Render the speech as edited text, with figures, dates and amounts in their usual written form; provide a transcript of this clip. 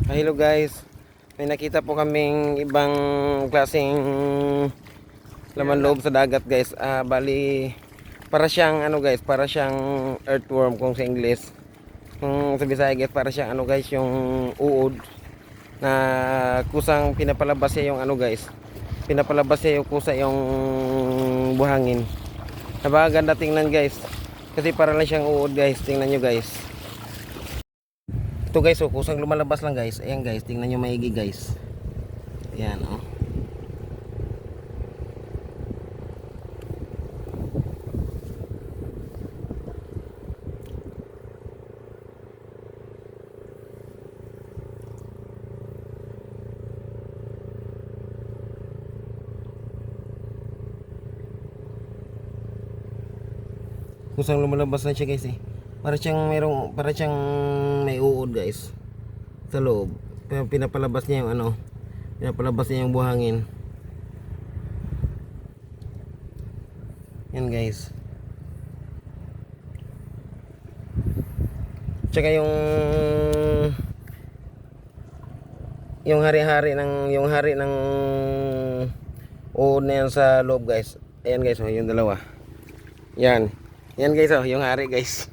Hello guys, may nakita po kaming ibang klaseng laman loob sa dagat guys. Bali para siyang ano guys, para siyang earthworm kung sa English. Kung sa Bisaya guys, para siyang ano guys, yung uod na kusang pinapalabas niya yung ano guys. Pinapalabas niya yung kusa yung buhangin. Napakaganda tingnan guys. Kasi para lang siyang uod guys, tingnan nyo guys. Ito guys, kusang lumalabas lang guys. Ayan guys, tingnan nyo maigi guys. Ayan oh. Kusang lumalabas na siya guys eh. Para siyang may uod guys sa loob. Pero pinapalabas niya yung ano, pinapalabas niya yung buhangin. Yan guys. Tsaka yung hari ng uod na yan sa loob guys. Ayan guys, oh, yung dalawa. Yan. Yan guys, oh, yung hari guys.